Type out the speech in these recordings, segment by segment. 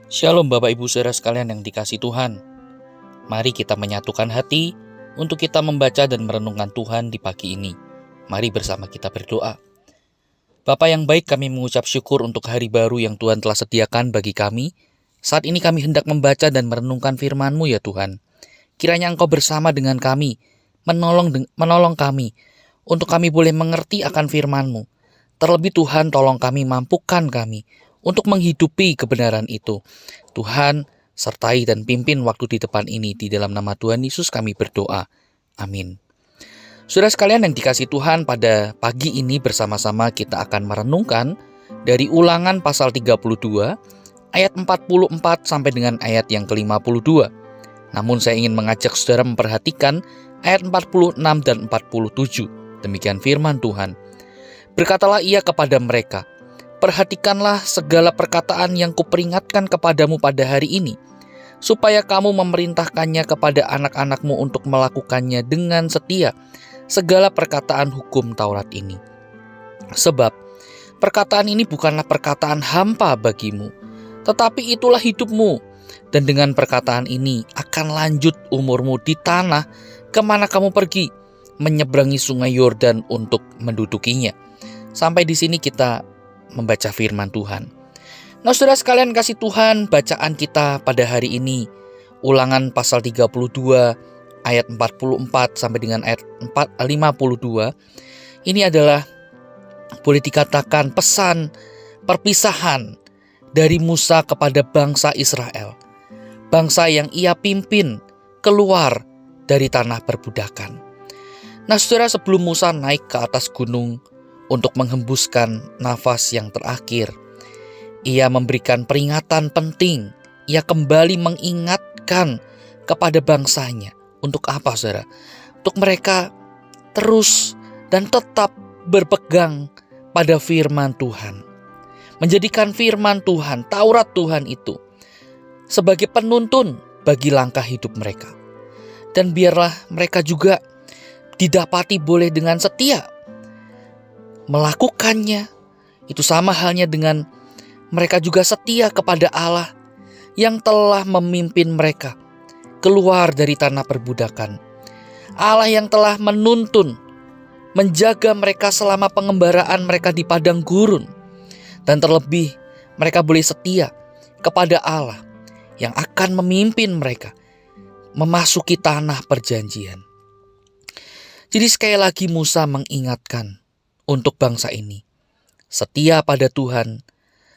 Shalom Bapak Ibu Saudara sekalian yang dikasihi Tuhan. Mari kita menyatukan hati untuk kita membaca dan merenungkan Tuhan di pagi ini. Mari bersama kita berdoa. Bapa yang baik, kami mengucap syukur untuk hari baru yang Tuhan telah sediakan bagi kami. Saat ini kami hendak membaca dan merenungkan firman-Mu ya Tuhan. Kiranya Engkau bersama dengan kami, menolong kami, untuk kami boleh mengerti akan firman-Mu. Terlebih Tuhan, tolong kami, mampukan kami untuk menghidupi kebenaran itu. Tuhan, sertai dan pimpin waktu di depan ini. Di dalam nama Tuhan Yesus kami berdoa. Amin. Saudara sekalian yang dikasihi Tuhan, pada pagi ini bersama-sama kita akan merenungkan dari Ulangan pasal 32 ayat 44 sampai dengan ayat yang ke-52. Namun saya ingin mengajak saudara memperhatikan ayat 46 dan 47. Demikian firman Tuhan. Berkatalah ia kepada mereka, "Perhatikanlah segala perkataan yang kuperingatkan kepadamu pada hari ini, supaya kamu memerintahkannya kepada anak-anakmu untuk melakukannya dengan setia, segala perkataan hukum Taurat ini. Sebab perkataan ini bukanlah perkataan hampa bagimu, tetapi itulah hidupmu. Dan dengan perkataan ini akan lanjut umurmu di tanah kemana kamu pergi, menyeberangi sungai Yordan untuk mendudukinya." Sampai di sini kita membaca firman Tuhan. Nah, saudara sekalian kasih Tuhan, bacaan kita pada hari ini Ulangan pasal 32 ayat 44 sampai dengan ayat 52. Ini adalah boleh dikatakan pesan perpisahan dari Musa kepada bangsa Israel. Bangsa yang ia pimpin keluar dari tanah perbudakan. Nah, saudara, sebelum Musa naik ke atas gunung untuk menghembuskan nafas yang terakhir, ia memberikan peringatan penting. Ia kembali mengingatkan kepada bangsanya. Untuk apa, saudara? Untuk mereka terus dan tetap berpegang pada firman Tuhan. Menjadikan firman Tuhan, Taurat Tuhan itu sebagai penuntun bagi langkah hidup mereka. Dan biarlah mereka juga didapati boleh dengan setia melakukannya. Itu sama halnya dengan mereka juga setia kepada Allah yang telah memimpin mereka keluar dari tanah perbudakan. Allah yang telah menuntun, menjaga mereka selama pengembaraan mereka di padang gurun. Dan terlebih mereka boleh setia kepada Allah yang akan memimpin mereka memasuki tanah perjanjian. Jadi sekali lagi Musa mengingatkan untuk bangsa ini, setia pada Tuhan,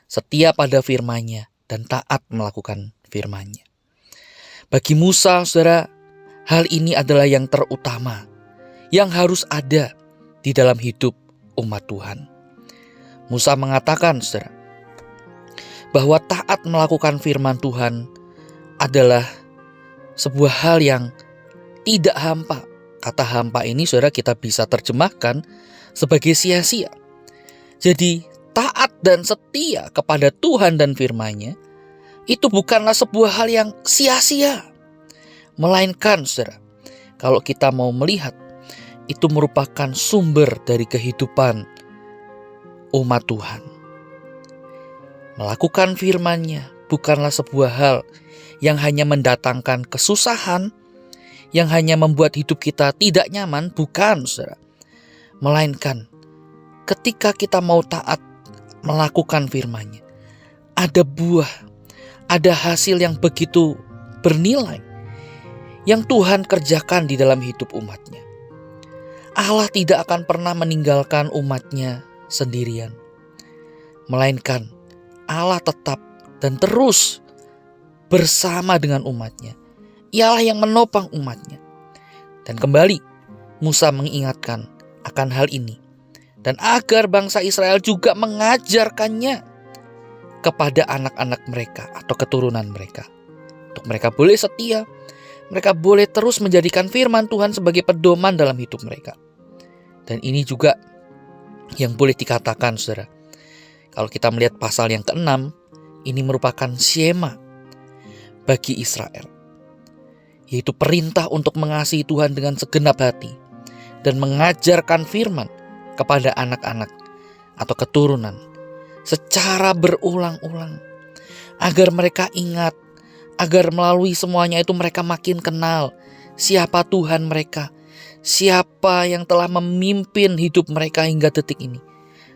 setia pada firman-Nya, dan taat melakukan firman-Nya. Bagi Musa, saudara, hal ini adalah yang terutama, yang harus ada di dalam hidup umat Tuhan. Musa mengatakan, saudara, bahwa taat melakukan firman Tuhan adalah sebuah hal yang tidak hampa. Kata hampa ini, saudara, kita bisa terjemahkan sebagai sia-sia. Jadi taat dan setia kepada Tuhan dan firman-Nya itu bukanlah sebuah hal yang sia-sia. Melainkan, saudara, kalau kita mau melihat, itu merupakan sumber dari kehidupan umat Tuhan. Melakukan firman-Nya bukanlah sebuah hal yang hanya mendatangkan kesusahan, yang hanya membuat hidup kita tidak nyaman, bukan, saudara. Melainkan ketika kita mau taat melakukan firman-Nya, ada buah, ada hasil yang begitu bernilai yang Tuhan kerjakan di dalam hidup umat-Nya. Allah tidak akan pernah meninggalkan umat-Nya sendirian. Melainkan Allah tetap dan terus bersama dengan umat-Nya. Ialah yang menopang umat-Nya. Dan kembali Musa mengingatkan akan hal ini, dan agar bangsa Israel juga mengajarkannya kepada anak-anak mereka atau keturunan mereka. Untuk mereka boleh setia, mereka boleh terus menjadikan firman Tuhan sebagai pedoman dalam hidup mereka. Dan ini juga yang boleh dikatakan, saudara, kalau kita melihat pasal yang ke-6, ini merupakan syema bagi Israel, yaitu perintah untuk mengasihi Tuhan dengan segenap hati dan mengajarkan firman kepada anak-anak atau keturunan secara berulang-ulang. agar mereka ingat, agar melalui semuanya itu mereka makin kenal siapa Tuhan mereka, siapa yang telah memimpin hidup mereka hingga detik ini,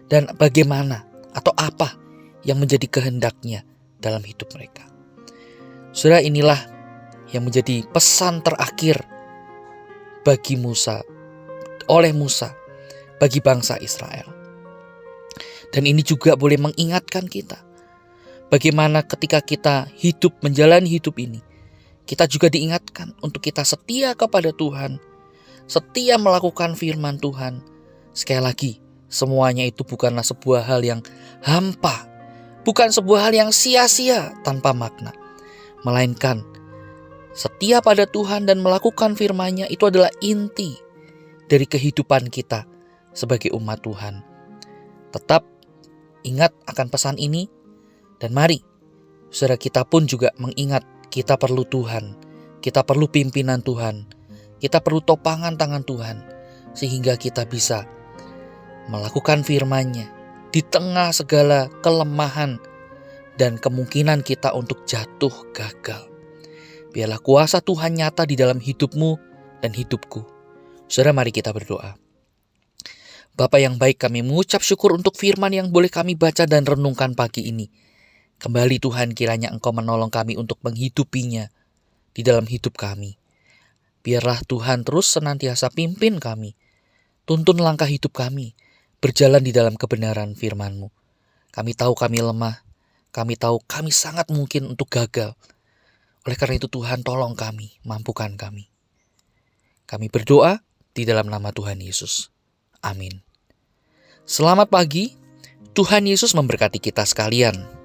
dan bagaimana atau apa yang menjadi kehendaknya dalam hidup mereka. Saudara, inilah yang menjadi pesan terakhir bagi Musa, oleh Musa, bagi bangsa Israel. Dan ini juga boleh mengingatkan kita, bagaimana ketika kita hidup, menjalani hidup ini, kita juga diingatkan untuk kita setia kepada Tuhan, setia melakukan firman Tuhan. Sekali lagi, semuanya itu bukanlah sebuah hal yang hampa, bukan sebuah hal yang sia-sia tanpa makna, melainkan setia pada Tuhan dan melakukan firman-Nya itu adalah inti dari kehidupan kita sebagai umat Tuhan. Tetap ingat akan pesan ini, dan mari saudara kita pun juga mengingat kita perlu Tuhan, kita perlu pimpinan Tuhan, kita perlu topangan tangan Tuhan, sehingga kita bisa melakukan firman-Nya di tengah segala kelemahan dan kemungkinan kita untuk jatuh gagal. Biarlah kuasa Tuhan nyata di dalam hidupmu dan hidupku. Saudara, mari kita berdoa. Bapa yang baik, kami mengucap syukur untuk firman yang boleh kami baca dan renungkan pagi ini. Kembali Tuhan, kiranya Engkau menolong kami untuk menghidupinya di dalam hidup kami. Biarlah Tuhan terus senantiasa pimpin kami, tuntun langkah hidup kami, berjalan di dalam kebenaran firman-Mu. Kami tahu kami lemah, kami tahu kami sangat mungkin untuk gagal. Oleh karena itu Tuhan, tolong kami, mampukan kami. Kami berdoa di dalam nama Tuhan Yesus. Amin. Selamat pagi, Tuhan Yesus memberkati kita sekalian.